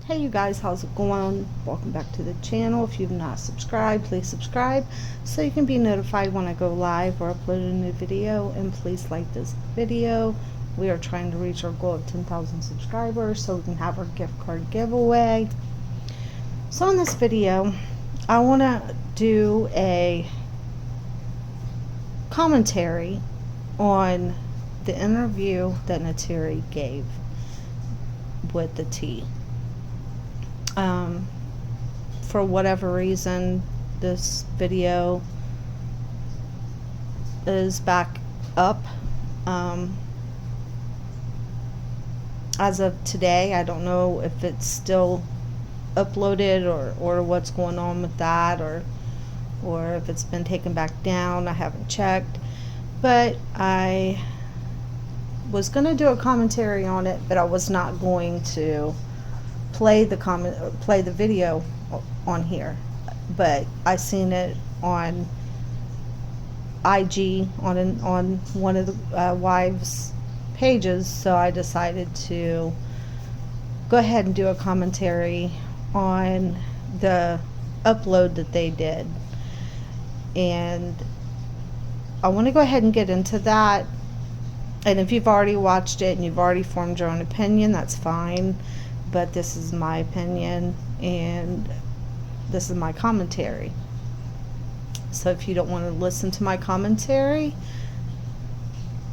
Hey you guys, how's it going? Welcome back to the channel. If you've not subscribed, please subscribe so you can be notified when I go live or upload a new video. And please like this video. We are trying to reach our goal of 10,000 subscribers so we can have our gift card giveaway. So in this video, I want to do a commentary on the interview that Neytiris gave with the T. For whatever reason, this video is back up. As of today, I don't know if it's still uploaded or what's going on with that, or if it's been taken back down. I haven't checked, but I was going to do a commentary on it, but I was not going to play the video on here. But I seen it on IG on one of the wives pages, so I decided to go ahead and do a commentary on the upload that they did. And I want to go ahead and get into that. And if you've already watched it and you've already formed your own opinion, that's fine. But this is my opinion and this is my commentary. So if you don't want to listen to my commentary,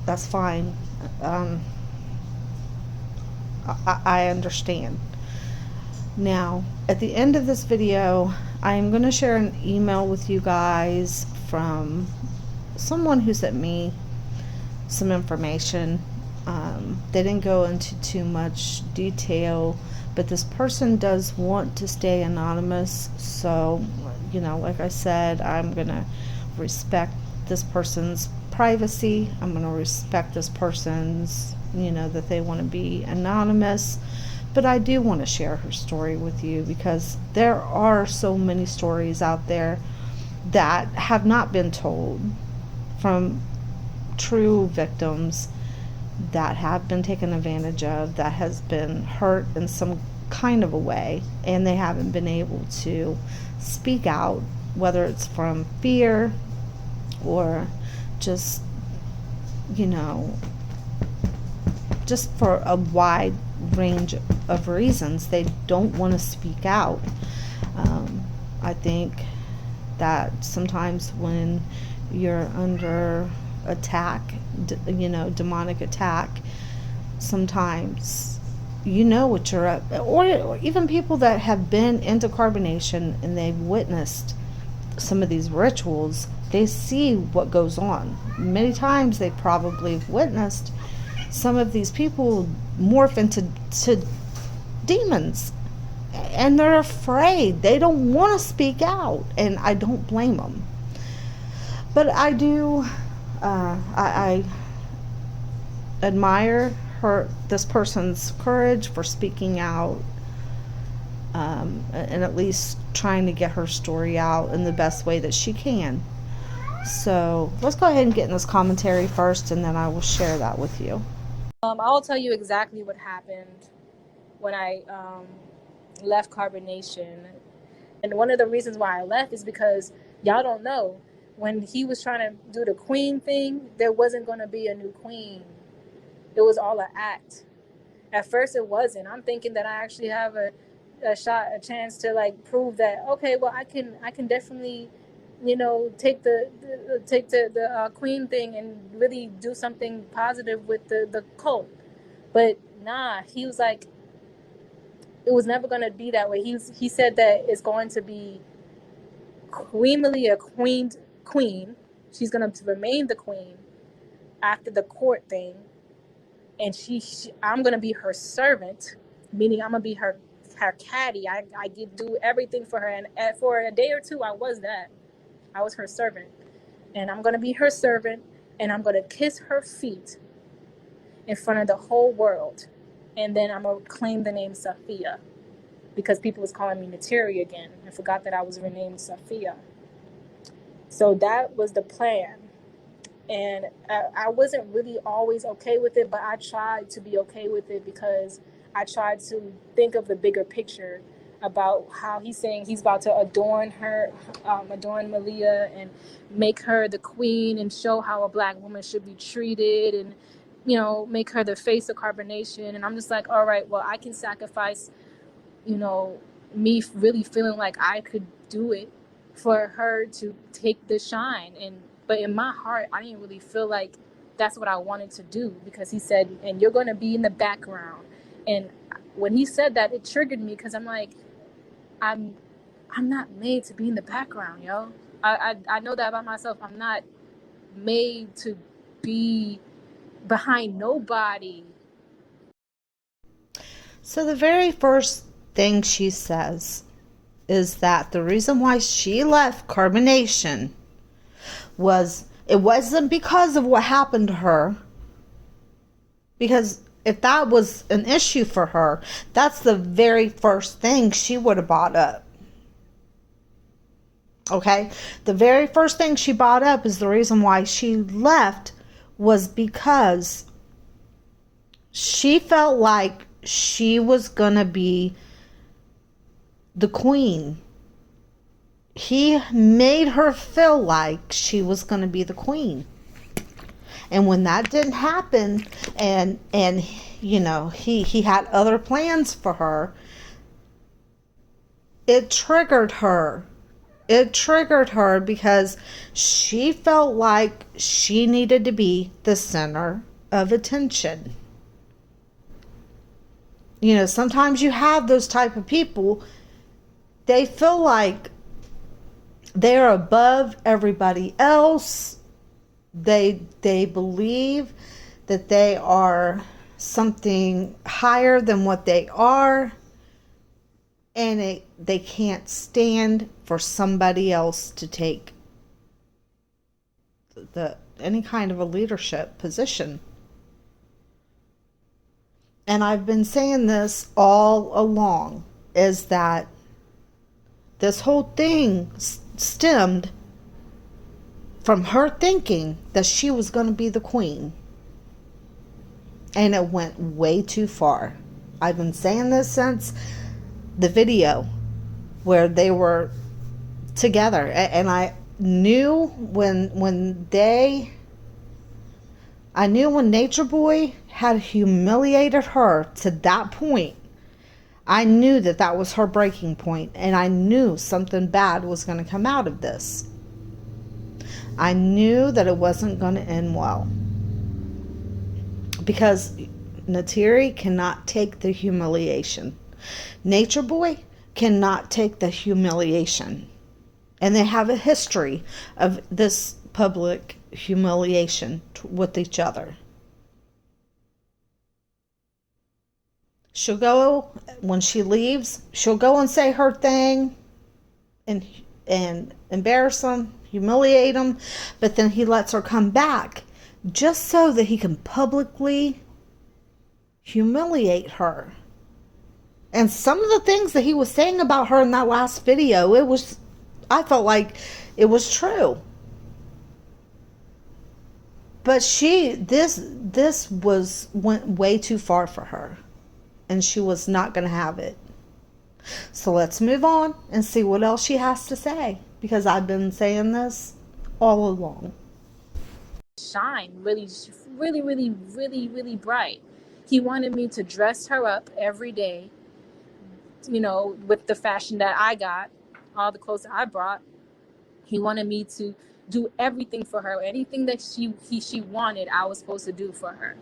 that's fine. I understand. Now, at the end of this video, I am going to share an email with you guys from someone who sent me some information. They didn't go into too much detail, but this person does want to stay anonymous. So, you know, like I said, I'm going to respect this person's privacy. I'm going to respect this person's, you know, that they want to be anonymous. But I do want to share her story with you because there are so many stories out there that have not been told from true victims that have been taken advantage of, that has been hurt in some kind of a way, and they haven't been able to speak out, whether it's from fear or just, you know, just for a wide range of reasons. They don't want to speak out. I think that sometimes when you're under attack, you know, demonic attack, sometimes you know what you're up, or even people that have been into carbonation and they've witnessed some of these rituals, they see what goes on. Many times they probably witnessed some of these people morph into demons, and they're afraid. They don't want to speak out, and I don't blame them. But I do I admire this person's courage for speaking out, and at least trying to get her story out in the best way that she can. So let's go ahead and get in this commentary first, and then I will share that with you. I'll tell you exactly what happened when I left carbonation. And one of the reasons why I left is because y'all don't know, when he was trying to do the queen thing, there wasn't going to be a new queen. It was all an act. At first it wasn't. I'm thinking that I actually have a chance to like prove that, okay, well, I can definitely, you know, take the queen thing and really do something positive with the cult. But nah, he was like, it was never going to be that way. He said that it's going to be queenly, a queen. She's going to remain the queen after the court thing, and I'm going to be her servant, meaning I'm going to be her caddy. I do everything for her, and for a day or two I was her servant, and I'm going to be her servant, and I'm going to kiss her feet in front of the whole world, and then I'm going to claim the name Sophia, because people was calling me Neytiris again and forgot that I was renamed Sophia. So that was the plan. And I wasn't really always okay with it, but I tried to be okay with it because I tried to think of the bigger picture about how he's saying he's about to adorn her, adorn Malia, and make her the queen and show how a black woman should be treated, and make her the face of carbonation. And I'm just like, all right, well, I can sacrifice, me really feeling like I could do it for her to take the shine. But in my heart, I didn't really feel like that's what I wanted to do, because he said, and you're going to be in the background. And when he said that, it triggered me, because I'm like, I'm not made to be in the background, yo. I know that about myself. I'm not made to be behind nobody. So the very first thing she says is that the reason why she left Carbonation it wasn't because of what happened to her. Because if that was an issue for her, that's the very first thing she would have brought up. Okay? The very first thing she brought up is the reason why she left was because she felt like she was going to be the queen. He made her feel like she was going to be the queen. And when that didn't happen, and he had other plans for her, it triggered her. It triggered her because she felt like she needed to be the center of attention. Sometimes you have those type of people, they feel like they're above everybody else. They believe that they are something higher than what they are, and they can't stand for somebody else to take any kind of a leadership position. And I've been saying this all along, is that this whole thing stemmed from her thinking that she was going to be the queen. And it went way too far. I've been saying this since the video where they were together. And I knew when Nature Boy had humiliated her to that point, I knew that was her breaking point, and I knew something bad was going to come out of this. I knew that it wasn't going to end well, because Neytiris cannot take the humiliation. Nature Boy cannot take the humiliation, and they have a history of this public humiliation with each other. She'll go, when she leaves, she'll go and say her thing and embarrass him, humiliate him, but then he lets her come back just so that he can publicly humiliate her. And some of the things that he was saying about her in that last video, I felt like it was true. But this went way too far for her. And she was not going to have it. So let's move on and see what else she has to say, because I've been saying this all along. Shine really, really, really, really, really bright. He wanted me to dress her up every day, with the fashion that I got, all the clothes that I brought. He wanted me to do everything for her. Anything that she wanted, I was supposed to do for her.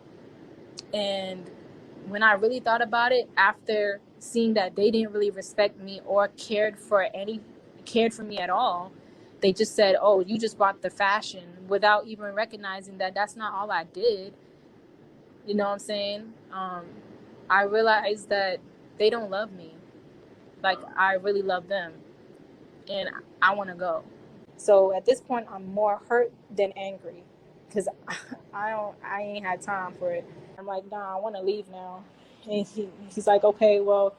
And when I really thought about it, after seeing that they didn't really respect me or cared for me at all, they just said, "Oh, you just bought the fashion," without even recognizing that that's not all I did. You know what I'm saying? I realized that they don't love me like I really love them, and I want to go. So at this point, I'm more hurt than angry, because I ain't had time for it. I'm like, nah, I want to leave now. And he's like, okay, well,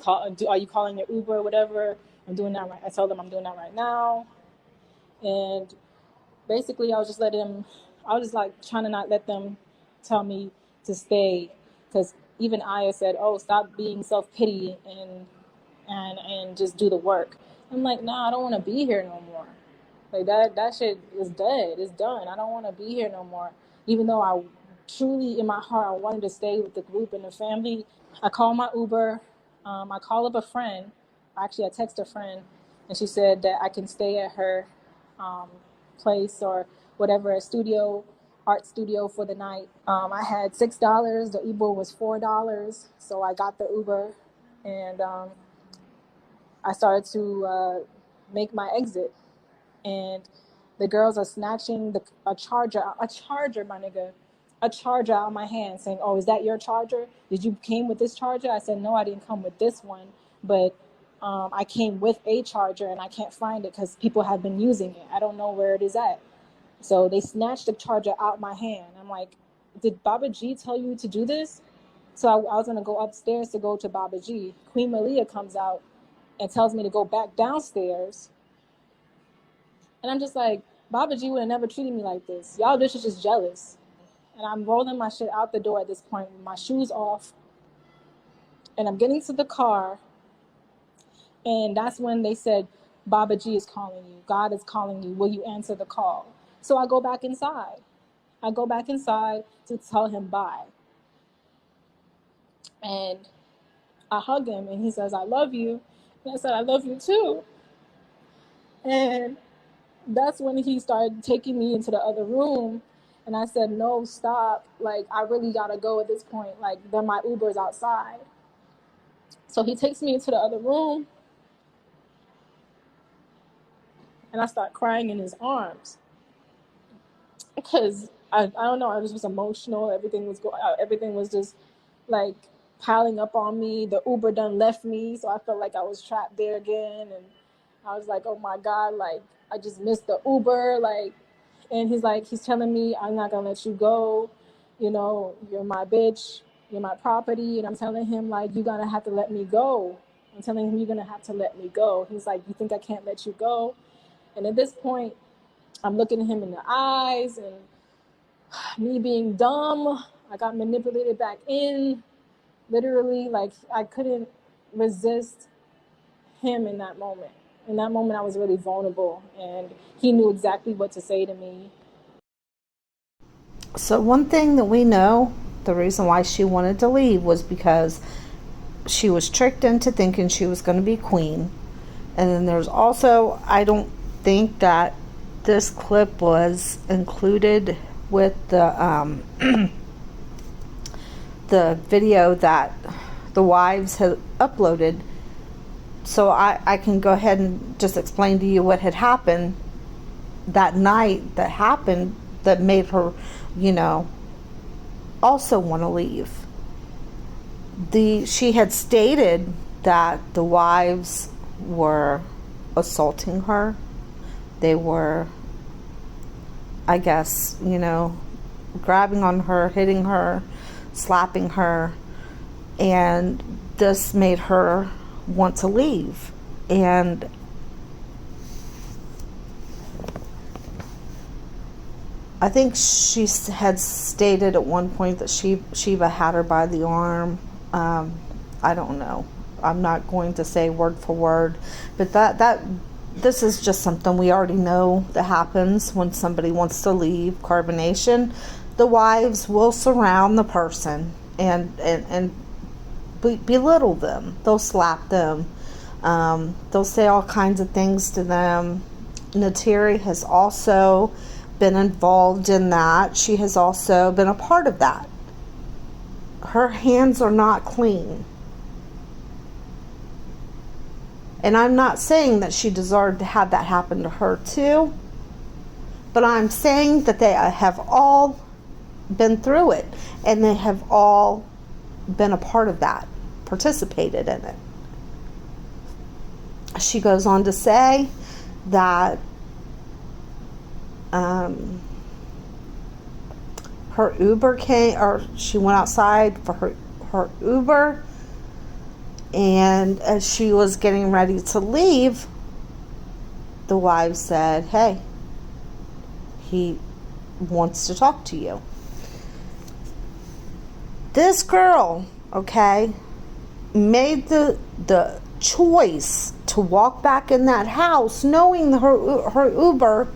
are you calling your Uber or whatever? I'm doing that right. I told them I'm doing that right now. And basically I was just like trying to not let them tell me to stay. because even Aya said, "Oh, stop being self-pity and just do the work." I'm like, "Nah, I don't want to be here no more. Like that shit is dead. It's done. I don't want to be here no more." Even though I truly in my heart I wanted to stay with the group and the family. I call my Uber. I call up a friend. Actually, I text a friend, and she said that I can stay at her um, place or whatever, a studio, art studio for the night. I had $6. The Uber was $4, so I got the Uber, and I started to make my exit. And the girls are snatching a charger, my nigga, a charger out of my hand, saying, "Oh, is that your charger? Did you came with this charger?" I said, "No, I didn't come with this one, but I came with a charger and I can't find it because people have been using it. I don't know where it is at." So they snatched the charger out my hand. I'm like, "Did Baba G tell you to do this?" So I was gonna go upstairs to go to Baba G. Queen Malia comes out and tells me to go back downstairs. And I'm just like, Baba G would have never treated me like this. Y'all bitches just jealous. And I'm rolling my shit out the door at this point with my shoes off. And I'm getting to the car. And that's when they said, Baba G is calling you. God is calling you. Will you answer the call? So I go back inside. I go back inside to tell him bye. And I hug him and he says, "I love you." And I said, "I love you too." And that's when he started taking me into the other room. And I said, "No, stop. Like, I really gotta go at this point. Like, then my Uber's outside." So he takes me into the other room and I start crying in his arms. Because I don't know, I was just emotional. Everything was just like piling up on me. The Uber done left me, so I felt like I was trapped there again. And I was like, "Oh my God, like I just missed the Uber." Like, and he's telling me, "I'm not gonna let you go. You know, you're my bitch, you're my property." And I'm telling him, like, "You're gonna have to let me go." I'm telling him, "You're gonna have to let me go." He's like, "You think I can't let you go?" And at this point, I'm looking at him in the eyes, and me being dumb, I got manipulated back in. Literally, like, I couldn't resist him in that moment. In that moment, I was really vulnerable, and he knew exactly what to say to me. So one thing that we know, the reason why she wanted to leave was because she was tricked into thinking she was going to be queen. And then there's also, I don't think that this clip was included with the video that the wives had uploaded. So I can go ahead and just explain to you what had happened that night that made her, also want to leave. She had stated that the wives were assaulting her. They were, I guess, grabbing on her, hitting her, slapping her, and this made her want to leave. And I think she had stated at one point that Shiva had her by the arm. I don't know. I'm not going to say word for word, but this is just something we already know that happens when somebody wants to leave carbonation. The wives will surround the person and belittle them. They'll slap them. They'll say all kinds of things to them. Neytiris has also been involved in that. She has also been a part of that. Her hands are not clean. And I'm not saying that she deserved to have that happen to her too, but I'm saying that they have all been through it, and they have all been a part of that, participated in it. She goes on to say that her Uber came, or she went outside for her Uber, and as she was getting ready to leave, the wife said, "Hey, he wants to talk to you." This girl, okay, made the choice to walk back in that house knowing her Uber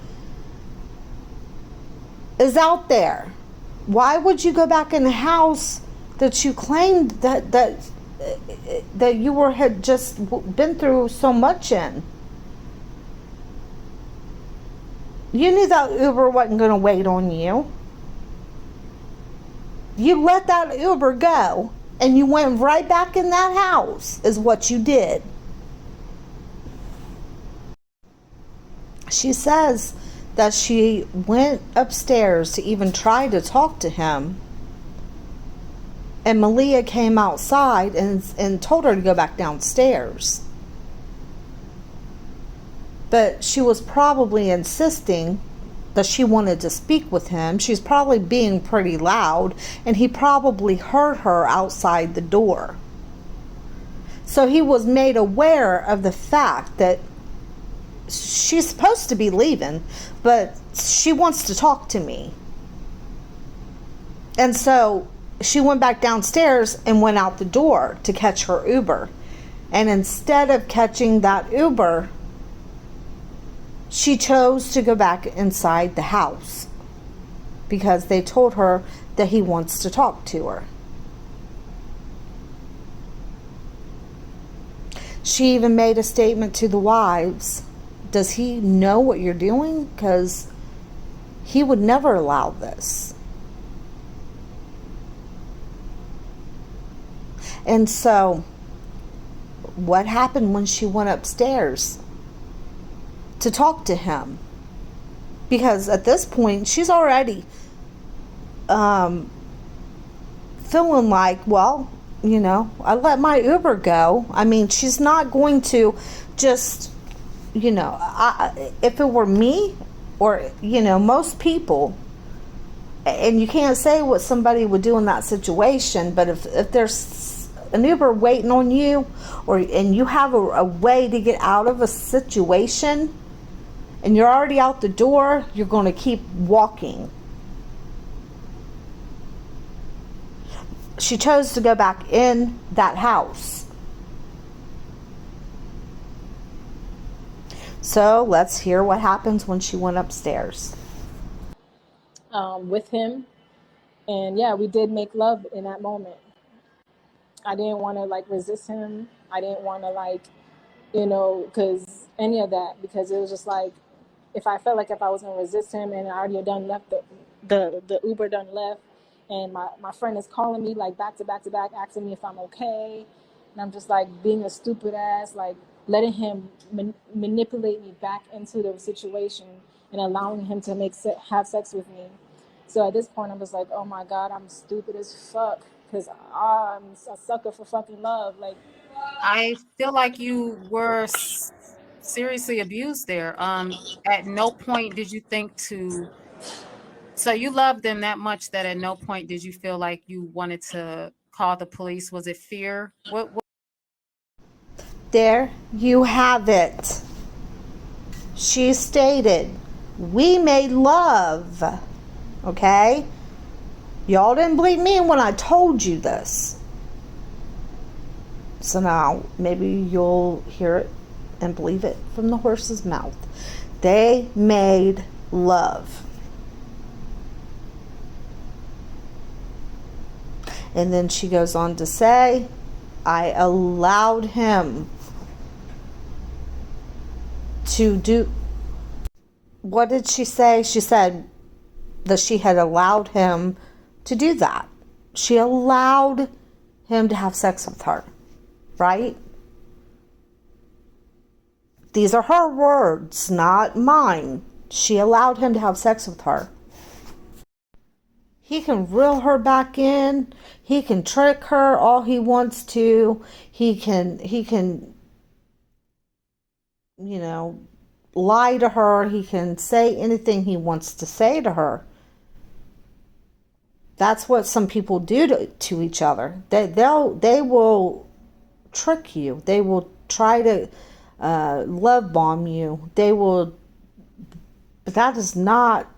is out there. Why would you go back in the house that you claimed that you had just been through so much in? You knew that Uber wasn't going to wait on you. You let that Uber go and you went right back in that house is what you did. She says that she went upstairs to even try to talk to him. And Malia came outside and told her to go back downstairs. But she was probably insisting that she wanted to speak with him. She's probably being pretty loud, and he probably heard her outside the door. So he was made aware of the fact that she's supposed to be leaving, but she wants to talk to me. And so she went back downstairs and went out the door to catch her Uber. And instead of catching that Uber, she chose to go back inside the house because they told her that he wants to talk to her. She even made a statement to the wives. Does he know what you're doing? Because he would never allow this. And so, what happened when she went upstairs to talk to him? Because at this point, she's already feeling like, well, you know, I let my Uber go. I mean, she's not going to just, you know, if it were me or, you know, most people, and you can't say what somebody would do in that situation, but if there's an Uber waiting on you, and you have a way to get out of a situation, and you're already out the door, you're going to keep walking. She chose to go back in that house. So let's hear what happens when she went upstairs. With him. And yeah, we did make love in that moment. I didn't want to like resist him. I didn't want to like, you know, because any of that, because it was just like, if I felt like if I was gonna resist him and I already had done left the Uber done left, and my friend is calling me like back to back to back, asking me if I'm okay, and I'm just like being a stupid ass, like letting him manipulate me back into the situation and allowing him to have sex with me. So at this point, I'm just like, oh my God, I'm stupid as fuck because I'm a sucker for fucking love. Like, I feel like you were seriously abused there. At no point did you think to, so you loved them that much that at no point did you feel like you wanted to call the police? Was it fear? What? There you have it. She stated, we made love. Okay? Y'all didn't believe me when I told you this. So now maybe you'll hear it and believe it from the horse's mouth. They made love. And then she goes on to say, I allowed him to do. What did she say? She said that she had allowed him to do that. She allowed him to have sex with her, right? These are her words, not mine. She allowed him to have sex with her. He can reel her back in. He can trick her all he wants to. He can, you know, lie to her. He can say anything he wants to say to her. That's what some people do to each other. They will trick you. They will try to love bomb you. They will, but that is not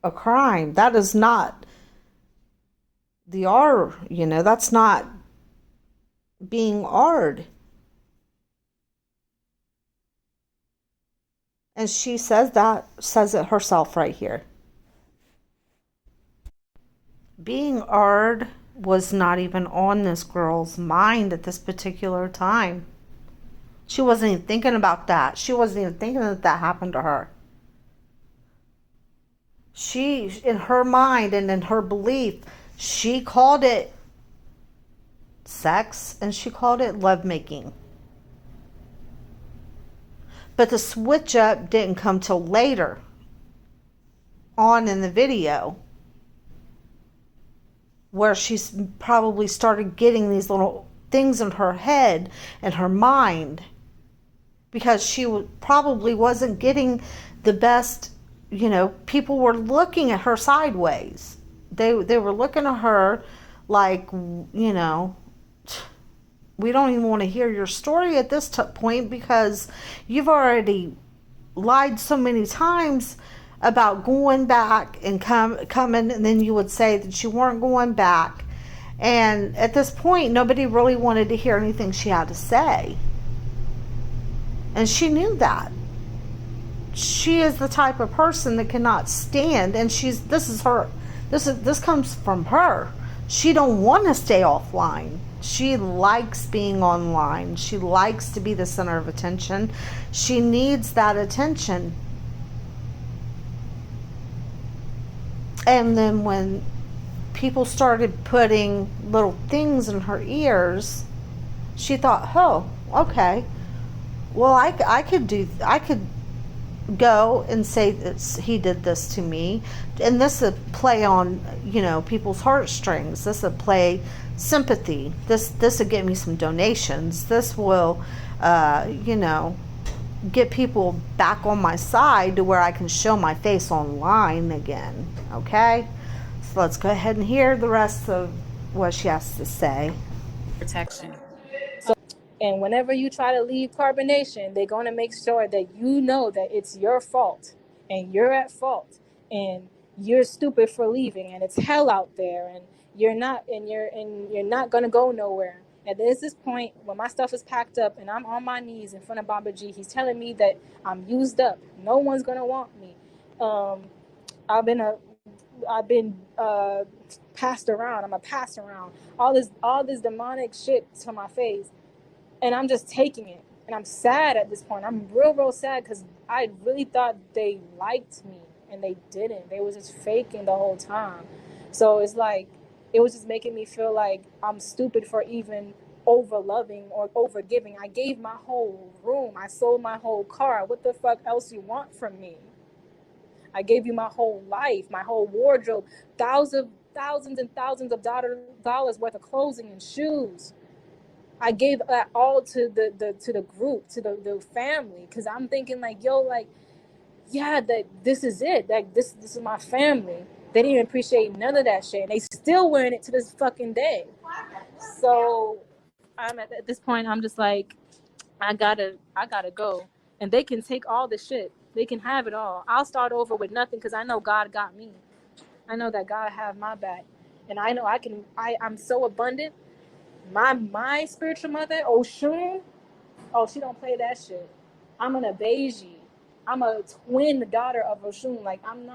a crime. That is not the R, that's not being R'd. And she says it herself right here. Being R'd was not even on this girl's mind at this particular time. She wasn't even thinking about that. She wasn't even thinking that happened to her. She, in her mind and in her belief, she called it sex and she called it lovemaking. But the switch up didn't come till later on in the video, where she's probably started getting these little things in her head and her mind, because she probably wasn't getting the best. People were looking at her sideways. They were looking at her like, we don't even want to hear your story at this point, because you've already lied so many times about going back and coming, and then you would say that you weren't going back. And at this point, nobody really wanted to hear anything she had to say. And she knew that. She is the type of person that cannot stand, and this comes from her. She don't want to stay offline. She likes being online. She likes to be the center of attention. She needs that attention. And then when people started putting little things in her ears, she thought, oh, okay, well, I could go and say that he did this to me, and this would play on people's heartstrings. This would play sympathy. This would get me some donations. This will get people back on my side to where I can show my face online again. Okay, so let's go ahead and hear the rest of what she has to say. Protection. And whenever you try to leave carbonation, they're going to make sure that you know that it's your fault and you're at fault and you're stupid for leaving and it's hell out there and you're not going to go nowhere. And there's this point when my stuff is packed up and I'm on my knees in front of Baba G. He's telling me that I'm used up. No one's going to want me. I've been passed around. I'm a pass around. All this demonic shit to my face. And I'm just taking it. And I'm sad at this point. I'm real sad, because I really thought they liked me. And they didn't. They was just faking the whole time. So it's like, it was just making me feel like I'm stupid for even over-loving or over-giving. I gave my whole room. I sold my whole car. What the fuck else you want from me? I gave you my whole life, my whole wardrobe. Thousands and thousands of dollars worth of clothing and shoes. I gave that all to the group, to the family, because I'm thinking like, yo, like, yeah, that this is it. Like this is my family. They didn't appreciate none of that shit. And they still wearing it to this fucking day. So I'm at this point, I'm just like, I gotta go. And they can take all the shit. They can have it all. I'll start over with nothing, because I know God got me. I know that God have my back. And I know I'm so abundant. My spiritual mother, Oshun, she don't play that shit. I'm an Abeji. I'm a twin daughter of Oshun. Like, I'm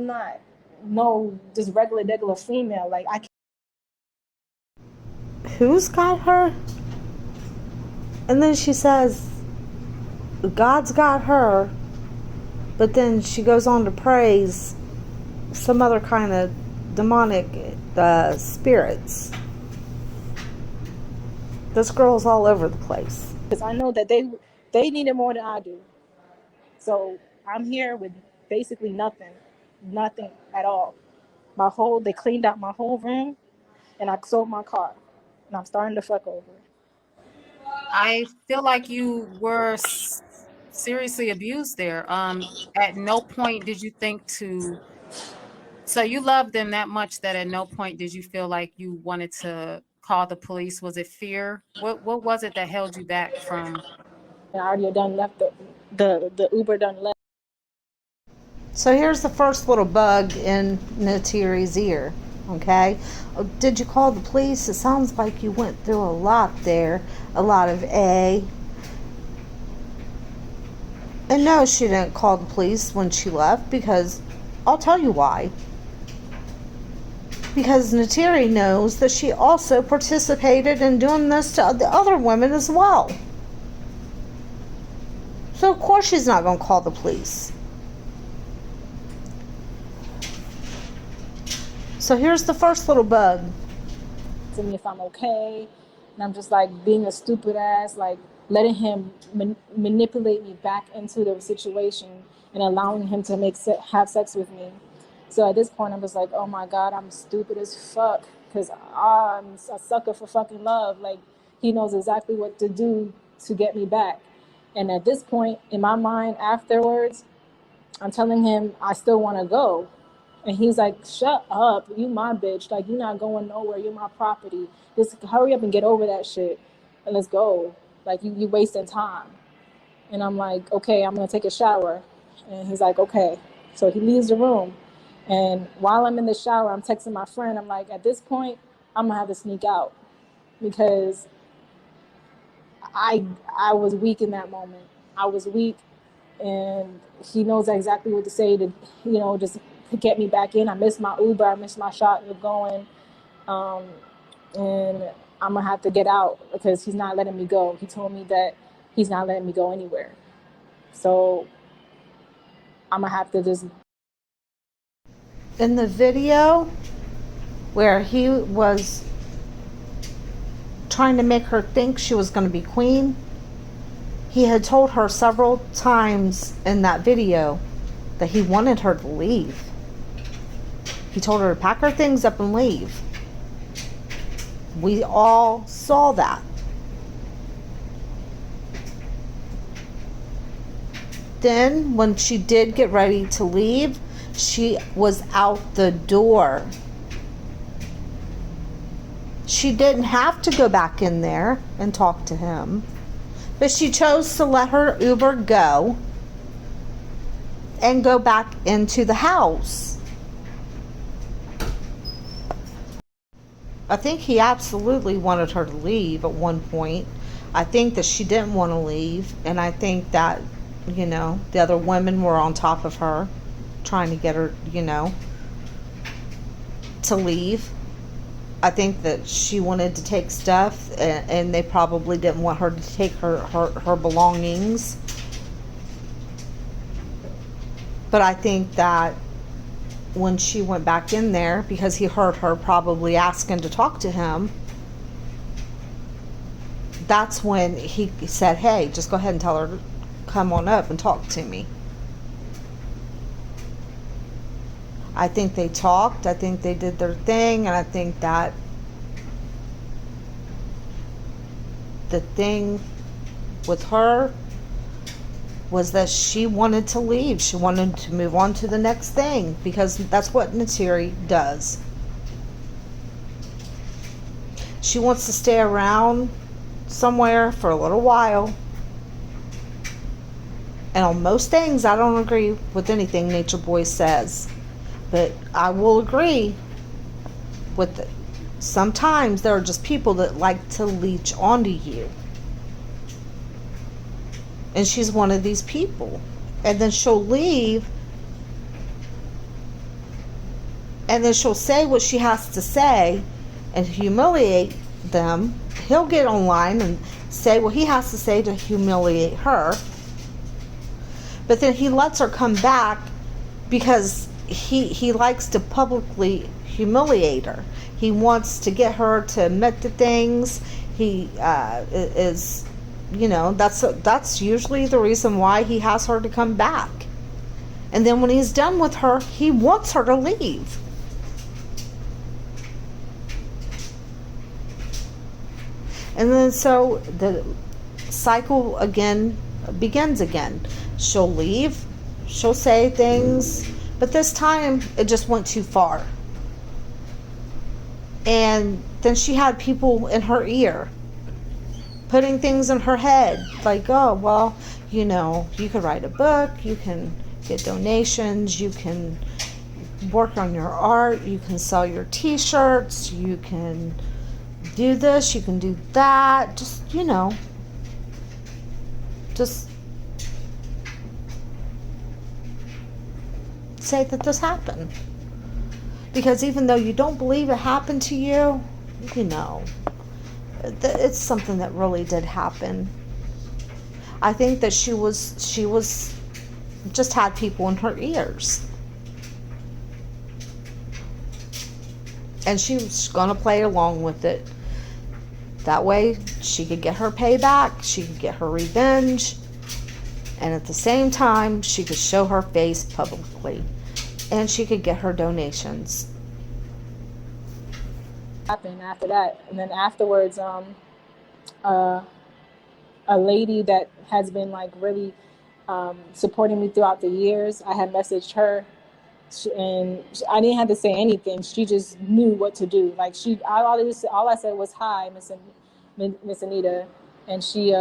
not no just regular female. Like, I can't. Who's got her? And then she says, God's got her. But then she goes on to praise some other kind of demonic spirits. This girl's all over the place. Because I know that they need it more than I do. So I'm here with basically nothing at all. They cleaned out my whole room, and I sold my car, and I'm starting to fuck over. I feel like you were seriously abused there. At no point did you think to. So you loved them that much that at no point did you feel like you wanted to call the police? Was it fear? What was it that held you back from? And I already done left the Uber done left. So here's the first little bug in Neytiris' ear. Okay? Oh, did you call the police? It sounds like you went through a lot there. A lot of A. And no, she didn't call the police when she left, because I'll tell you why. Because Neytiris knows that she also participated in doing this to the other women as well. So of course she's not going to call the police. So here's the first little bug. To me if I'm okay, and I'm just like being a stupid ass, like letting him manipulate me back into the situation and allowing him to have sex with me. So at this point, I'm just like, oh my God, I'm stupid as fuck, because I'm a sucker for fucking love. Like, he knows exactly what to do to get me back. And at this point, in my mind afterwards, I'm telling him I still want to go. And he's like, shut up, you my bitch. Like, you're not going nowhere. You're my property. Just hurry up and get over that shit and let's go. Like, you wasting time. And I'm like, okay, I'm going to take a shower. And he's like, okay. So he leaves the room. And while I'm in the shower, I'm texting my friend. I'm like, at this point, I'm going to have to sneak out, because I was weak in that moment. I was weak, and he knows exactly what to say to, just to get me back in. I missed my Uber. I missed my shot of going. And I'm going to have to get out because he's not letting me go. He told me that he's not letting me go anywhere. So I'm going to have to just... In the video where he was trying to make her think she was going to be queen, he had told her several times in that video that he wanted her to leave. He told her to pack her things up and leave. We all saw that. Then when she did get ready to leave, she was out the door. She didn't have to go back in there and talk to him, but she chose to let her Uber go and go back into the house. I think he absolutely wanted her to leave at one point. I think that she didn't want to leave, and I think that, the other women were on top of her, trying to get her, to leave. I think that she wanted to take stuff, and they probably didn't want her to take her belongings. But I think that when she went back in there, because he heard her probably asking to talk to him, that's when he said, hey, just go ahead and tell her to come on up and talk to me. I think they talked. I think they did their thing. And I think that the thing with her was that she wanted to leave. She wanted to move on to the next thing, because that's what Neytiris does. She wants to stay around somewhere for a little while. And on most things, I don't agree with anything Nature Boy says. But I will agree with it. Sometimes there are just people that like to leech onto you. And she's one of these people. And then she'll leave. And then she'll say what she has to say and humiliate them. He'll get online and say what he has to say to humiliate her. But then he lets her come back because he likes to publicly humiliate her. He wants to get her to admit to things. He is, that's usually the reason why he has her to come back. And then when he's done with her, he wants her to leave. And then so the cycle begins again. She'll leave. She'll say things. But this time, it just went too far. And then she had people in her ear putting things in her head. Like, oh, well, you could write a book. You can get donations. You can work on your art, you can sell your t-shirts, you can do this, you can do that. Just, just say that this happened. Because even though you don't believe it happened to you, it's something that really did happen. I think that she was just had people in her ears. And she was going to play along with it. That way she could get her payback, she could get her revenge, and at the same time she could show her face publicly, and she could get her donations. Happened after that, and then afterwards, a lady that has been like really supporting me throughout the years, I had messaged her, and I didn't have to say anything. She just knew what to do. Like all I said was hi, Miss Anita, and she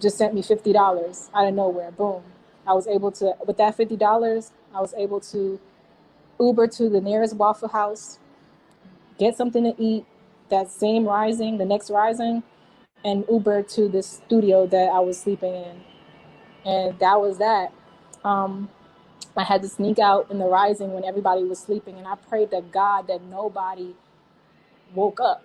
just sent me $50 out of nowhere. Boom! I was able to, with that $50, I was able to Uber to the nearest Waffle House, get something to eat. That same rising, the next rising, and Uber to the studio that I was sleeping in, and that was that. I had to sneak out in the rising when everybody was sleeping, and I prayed to God that nobody woke up.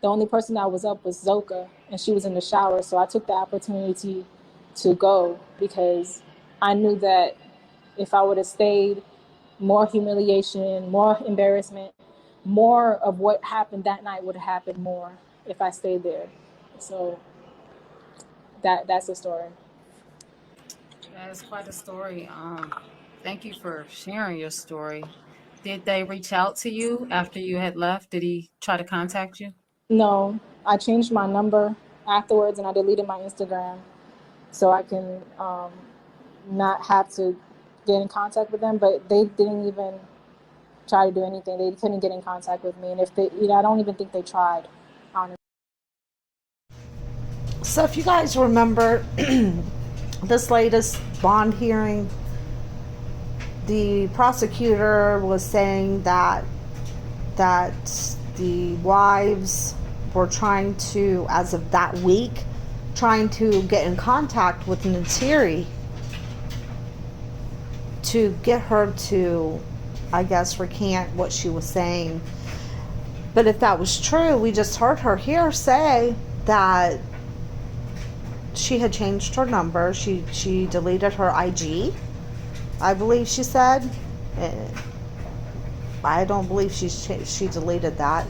The only person that was up was Zoka, and she was in the shower. So I took the opportunity to go, because I knew that if I would have stayed, more humiliation, more embarrassment, more of what happened that night would have happened more if I stayed there. So that's the story. That is quite a story. Thank you for sharing your story. Did they reach out to you after you had left? Did he try to contact you? No, I changed my number afterwards, and I deleted my Instagram so I can not have to get in contact with them. But they didn't even try to do anything. They couldn't get in contact with me, and if they, I don't even think they tried, honestly. So if you guys remember this latest bond hearing, the prosecutor was saying that the wives were trying to, as of that week, trying to get in contact with Neytiris to get her to, I guess, recant what she was saying. But if that was true, we just heard her here say that she had changed her number. She deleted her IG, I believe she said. I don't believe she deleted that.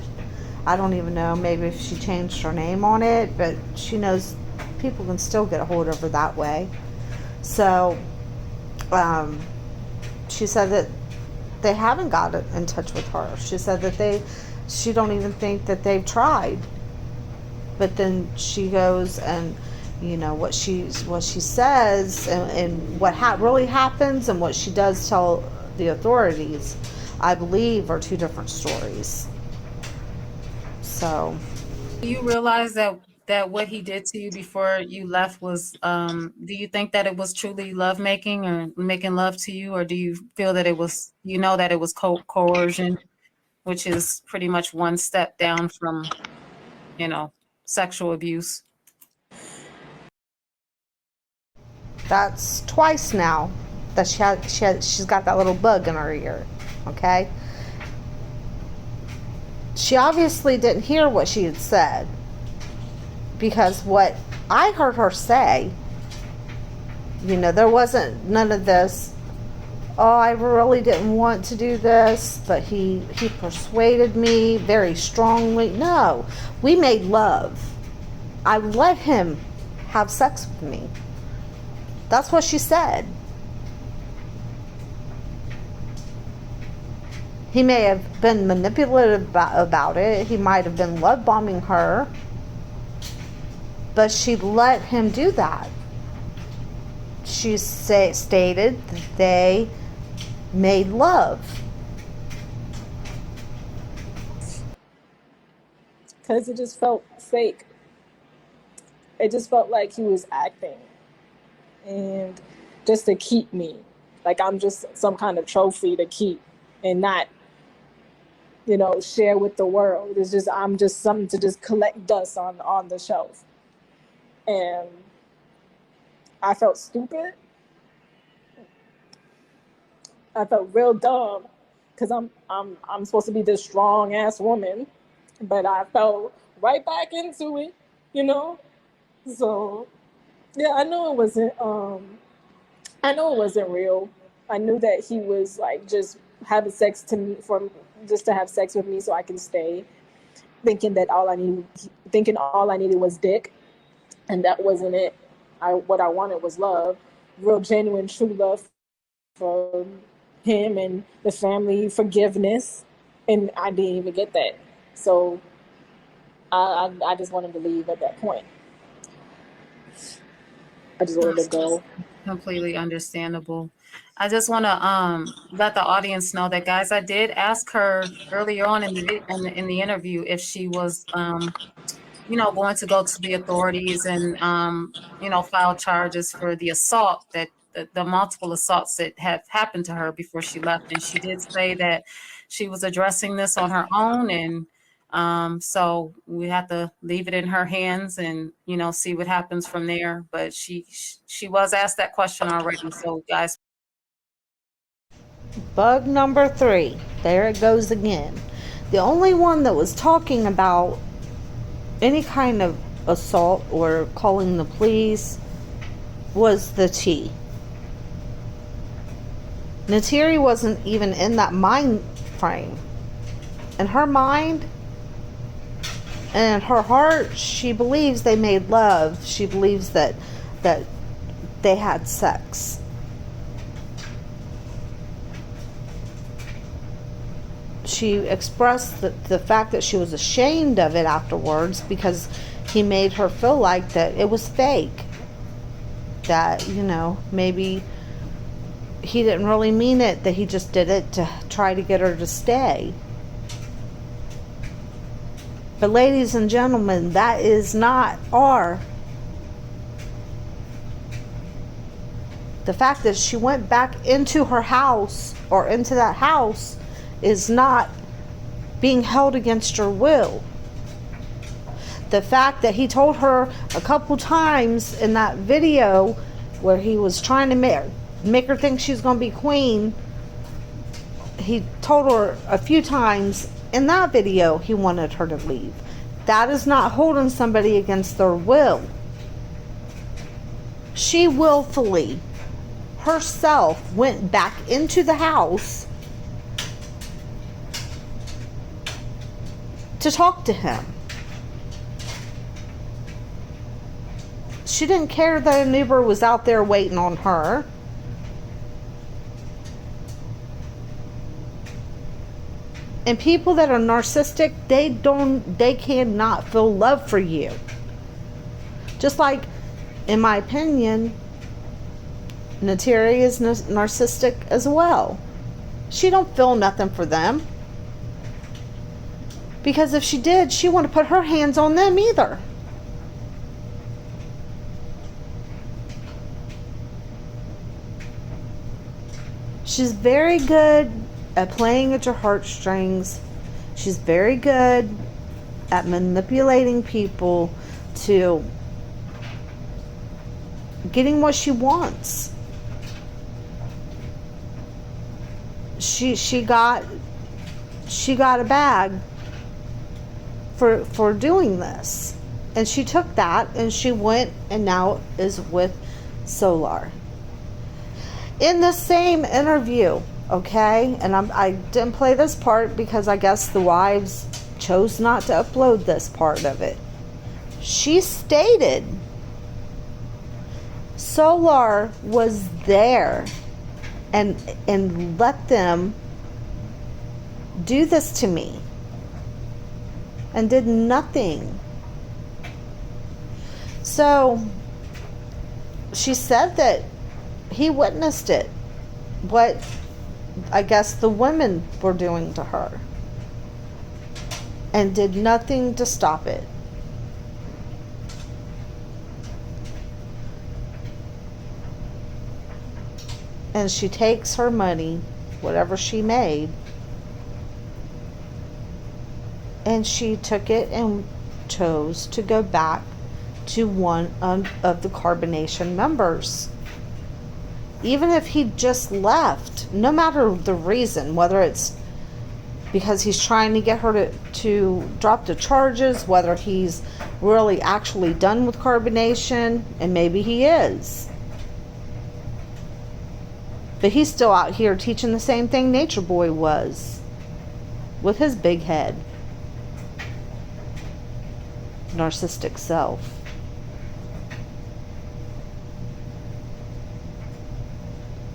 I don't even know, maybe if she changed her name on it, but she knows people can still get a hold of her that way. So she said that they haven't got in touch with her. She said that she don't even think that they've tried. But then she goes and what she says and what really happens and what she does tell the authorities, I believe, are two different stories. So, Do you realize that what he did to you before you left was, do you think that it was truly love making or making love to you, or do you feel that it was, that it was coercion, which is pretty much one step down from, sexual abuse? that's twice now that she's got that little bug in her ear. Okay? She obviously didn't hear what she had said, because what I heard her say, there wasn't none of this, oh, I really didn't want to do this, but he persuaded me very strongly. No, we made love. I let him have sex with me. That's what she said. He may have been manipulative about it. He might have been love bombing her. But she let him do that. She stated that they made love. Because it just felt fake. It just felt like he was acting, and just to keep me, like I'm just some kind of trophy to keep. and not, share with the world. It's just I'm just something to just collect dust on the shelf. And I felt stupid. I felt real dumb because I'm supposed to be this strong ass woman, but I fell right back into it, you know. So yeah, I know it wasn't real. I knew that he was like just having sex to me for just to have sex with me so I can stay, thinking all I needed was dick, and that wasn't it. What I wanted was love, real genuine true love for him and the family, forgiveness, and I didn't even get that. So I just wanted to leave at that point. I just wanted to go. Completely understandable. I just want to let the audience know that, guys, I did ask her earlier on in the interview if she was going to go to the authorities and file charges for the assault that the multiple assaults that have happened to her before she left, and she did say that she was addressing this on her own, and so we have to leave it in her hands and see what happens from there. But she was asked that question already. So guys, Bug number 3. There it goes again. The only one that was talking about any kind of assault or calling the police was the T. Neytiris wasn't even in that mind frame. In her mind and in her heart, she believes they made love. She believes that they had sex. She expressed the fact that she was ashamed of it afterwards because he made her feel like that it was fake. That, maybe he didn't really mean it, that he just did it to try to get her to stay. But ladies and gentlemen, that is not R. The fact that she went back into her house or into that house is not being held against her will. The fact that he told her a couple times in that video where he was trying to make her think she's going to be queen, he told her a few times in that video he wanted her to leave. That is not holding somebody against their will. She willfully herself went back into the house to talk to him. She didn't care that an Uber was out there waiting on her. And people that are narcissistic, they cannot feel love for you. Just like, in my opinion, Neytiris is narcissistic as well. She don't feel nothing for them. Because if she did, she wouldn't put her hands on them either. She's very good at playing at your heartstrings. She's very good at manipulating people to getting what she wants. She got a bag for doing this, and she took that and she went and now is with Solar. In the same interview, okay, and I didn't play this part because I guess the wives chose not to upload this part of it. She stated Solar was there and let them do this to me and did nothing. So she said that he witnessed it, what I guess the women were doing to her, and did nothing to stop it. And she takes her money, whatever she made, And she took it and chose to go back to one of the carbonation members. Even if he just left, no matter the reason, whether it's because he's trying to get her to drop the charges, whether he's really actually done with carbonation, and maybe he is. But he's still out here teaching the same thing Nature Boy was, with his big head. Narcissistic self.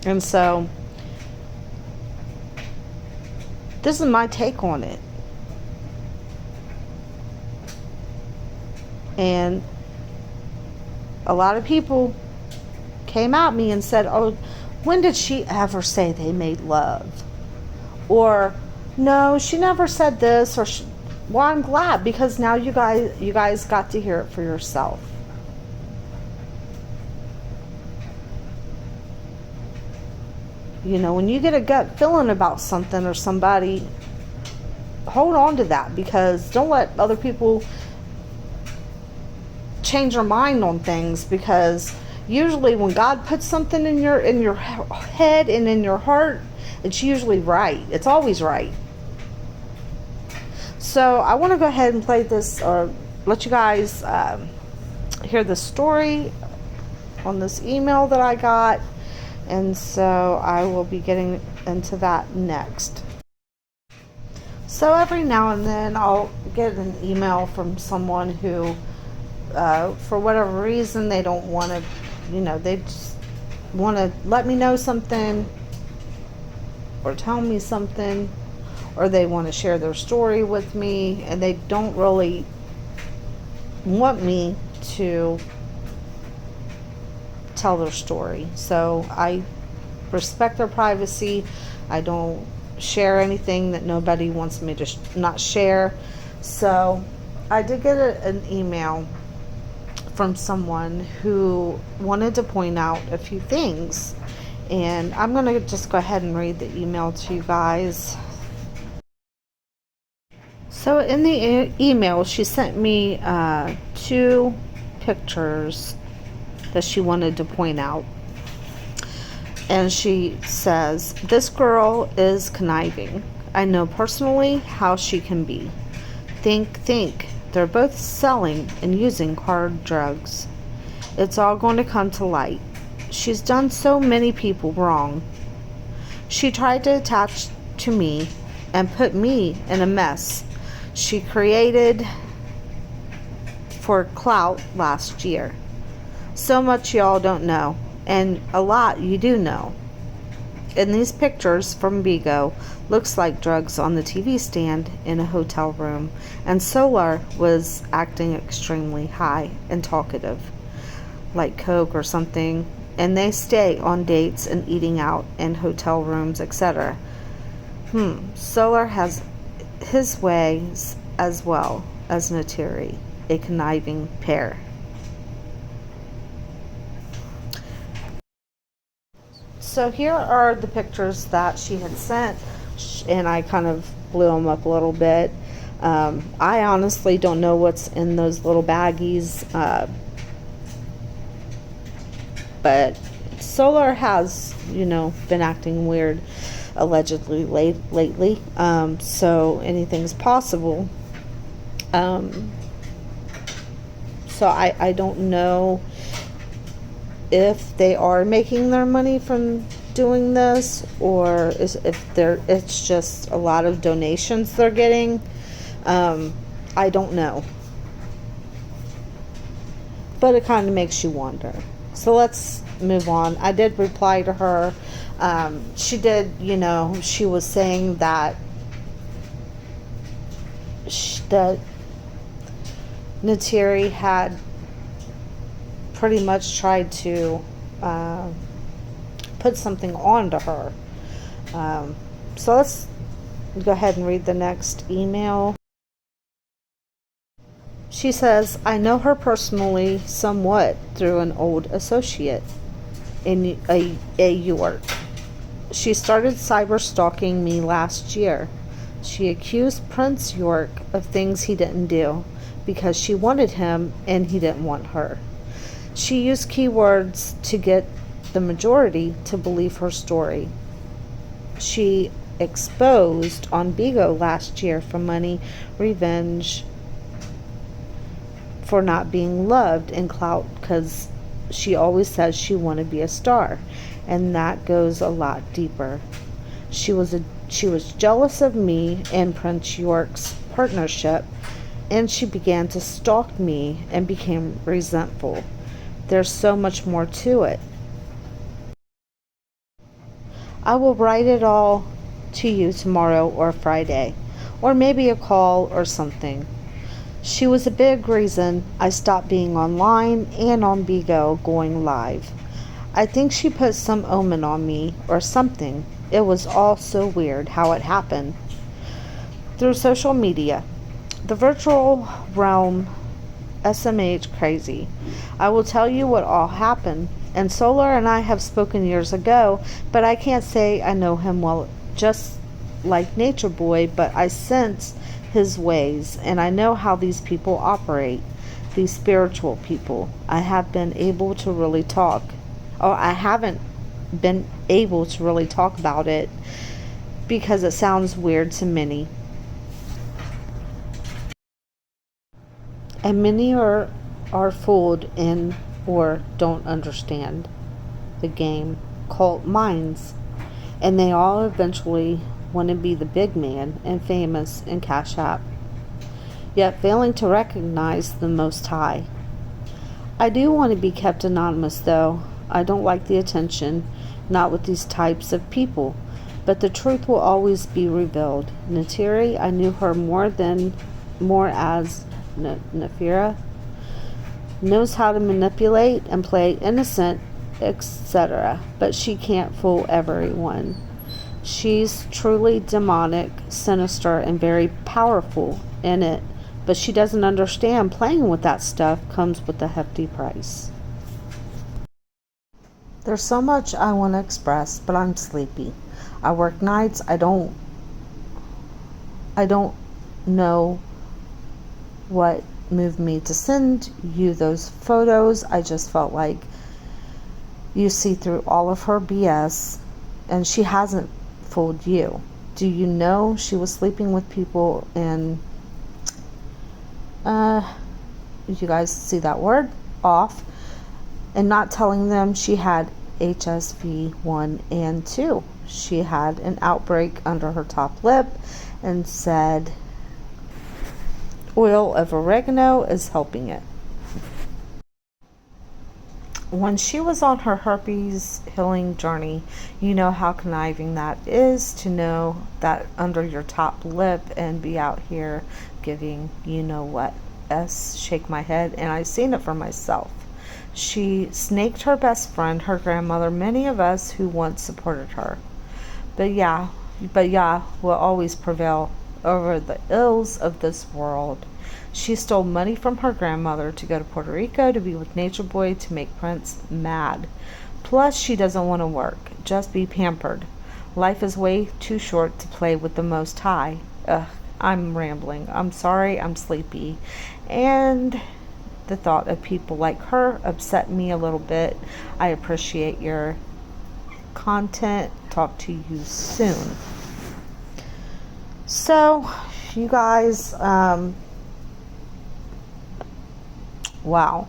And so, this is my take on it. And a lot of people came at me and said, oh, when did she ever say they made love? Or, no, she never said this. Or, well, I'm glad, because now you guys got to hear it for yourself. You know, when you get a gut feeling about something or somebody, hold on to that, because don't let other people change your mind on things, because usually when God puts something in your head and in your heart, it's usually right. It's always right. So I want to go ahead and play this, or let you guys hear the story on this email that I got. And so I will be getting into that next. So every now and then I'll get an email from someone who, for whatever reason, they don't want to, they just want to let me know something or tell me something, or they want to share their story with me, and they don't really want me to tell their story. So I respect their privacy. I don't share anything that nobody wants me to not share. So I did get an email from someone who wanted to point out a few things, and I'm going to just go ahead and read the email to you guys. So in the email, she sent me 2 pictures that she wanted to point out. And she says, this girl is conniving. I know personally how she can be. Think. They're both selling and using hard drugs. It's all going to come to light. She's done so many people wrong. She tried to attach to me and put me in a mess she created for clout last year. So much y'all don't know, and a lot you do know. In these pictures from Bigo, looks like drugs on the TV stand in a hotel room, and Solar was acting extremely high and talkative, like coke or something, and they stay on dates and eating out in hotel rooms, etc. Solar has his ways as well as Neytiris, a conniving pair. So here are the pictures that she had sent, and I kind of blew them up a little bit. I honestly don't know what's in those little baggies, but Solar has, been acting weird, allegedly lately. So anything's possible. So I don't know if they are making their money from doing this, or it's just a lot of donations they're getting. I don't know, but it kind of makes you wonder. So let's move on. I did reply to her. She did, she was saying that that Neytiris had pretty much tried to put something on to her. So let's go ahead and read the next email. She says, I know her personally somewhat through an old associate in York. She started cyber stalking me last year. She accused Prince York of things he didn't do because she wanted him and he didn't want her. She used keywords to get the majority to believe her story. She exposed on Bigo last year for money, revenge, for not being loved, and clout, because she always says she wanted to be a star, and that goes a lot deeper. She was jealous of me and Prince York's partnership, and she began to stalk me and became resentful. There's so much more to it. I will write it all to you tomorrow or Friday, or maybe a call or something. She was a big reason I stopped being online and on Bigo going live. I think she put some omen on me or something. It was all so weird how it happened. Through social media, the virtual realm, SMH crazy. I will tell you what all happened. And Solar and I have spoken years ago, but I can't say I know him well, just like Nature Boy, but I sense his ways and I know how these people operate, these spiritual people. I haven't been able to really talk about it because it sounds weird to many. And many are fooled in or don't understand the game called minds. And they all eventually want to be the big man and famous and cash out, yet failing to recognize the Most High. I do want to be kept anonymous though. I don't like the attention, not with these types of people. But the truth will always be revealed. Neytiris, I knew her more as Nefira, knows how to manipulate and play innocent, etc. But she can't fool everyone. She's truly demonic, sinister, and very powerful in it. But she doesn't understand playing with that stuff comes with a hefty price. There's so much I want to express, but I'm sleepy. I work nights. I don't know what moved me to send you those photos. I just felt like you see through all of her BS, and she hasn't fooled you. Do you know she was sleeping with people and you guys see that word off, and not telling them she had HSV 1 and 2. She had an outbreak under her top lip and said oil of oregano is helping it. When she was on her herpes healing journey, you know how conniving that is to know that under your top lip and be out here giving you know what. Shake my head, and I've seen it for myself. She snaked her best friend, her grandmother, many of us who once supported her. But Yah will always prevail over the ills of this world. She stole money from her grandmother to go to Puerto Rico to be with Nature Boy to make Prince mad. Plus, she doesn't want to work, just be pampered. Life is way too short to play with the Most High. Ugh, I'm rambling. I'm sorry, I'm sleepy. And the thought of people like her upset me a little bit. I appreciate your content. Talk to you soon. So, you guys, wow.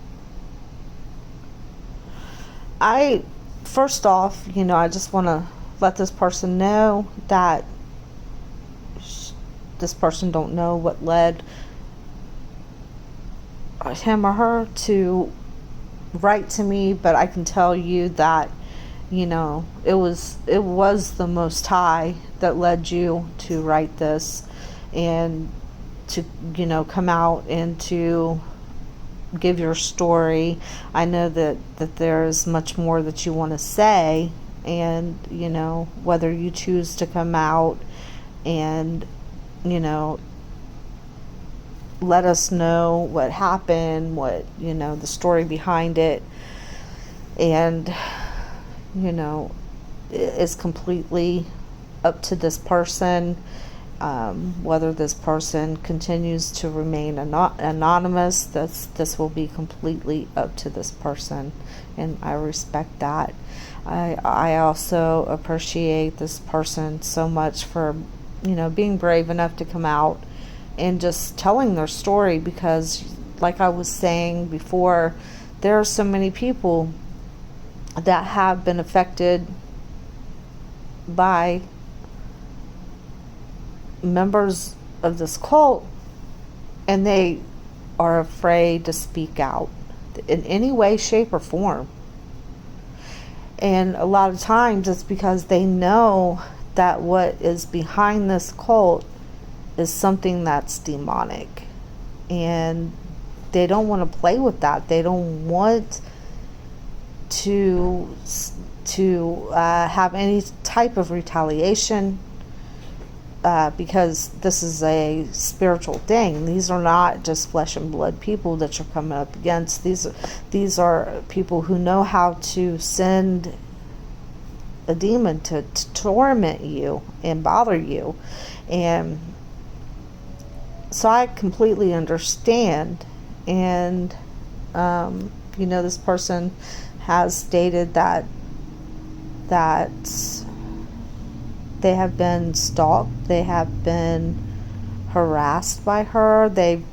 First off, I just want to let this person know that this person don't know what led him or her to write to me, but I can tell you that it was the Most High that led you to write this and to come out and to give your story. I know that there's much more that you want to say, and whether you choose to come out and let us know what happened, what the story behind it, and is completely up to this person. Whether this person continues to remain anonymous, this will be completely up to this person, and I respect that. I also appreciate this person so much for, being brave enough to come out and just telling their story, because like I was saying before, there are so many people that have been affected by members of this cult, and they are afraid to speak out in any way, shape, or form. And a lot of times it's because they know that what is behind this cult is something that's demonic, and they don't want to play with that. They don't want to have any type of retaliation, because this is a spiritual thing. These are not just flesh and blood people that you're coming up against. These are people who know how to send a demon to torment you and bother you. And so I completely understand. And this person has stated that they have been stalked, they have been harassed by her, they've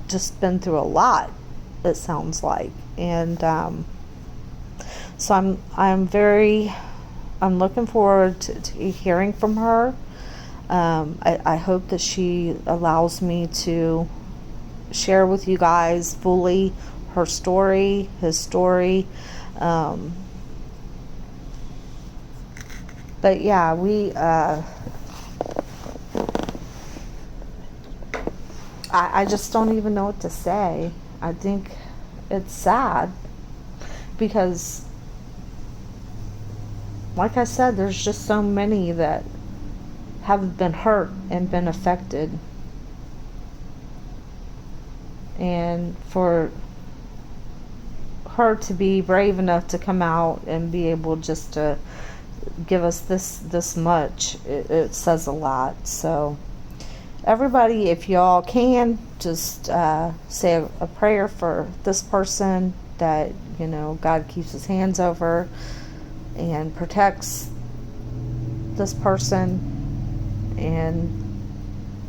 just been through a lot, it sounds like. And so I'm looking forward to hearing from her. I hope that she allows me to share with you guys fully her story, his story. But yeah, I just don't even know what to say. I think it's sad because, like I said, there's just so many that have been hurt and been affected. And for her to be brave enough to come out and be able just to give us this much, it says a lot. So everybody, if y'all can, just say a prayer for this person, that God keeps his hands over and protects this person. And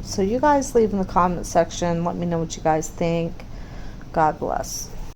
so you guys leave in the comment section, let me know what you guys think. God bless.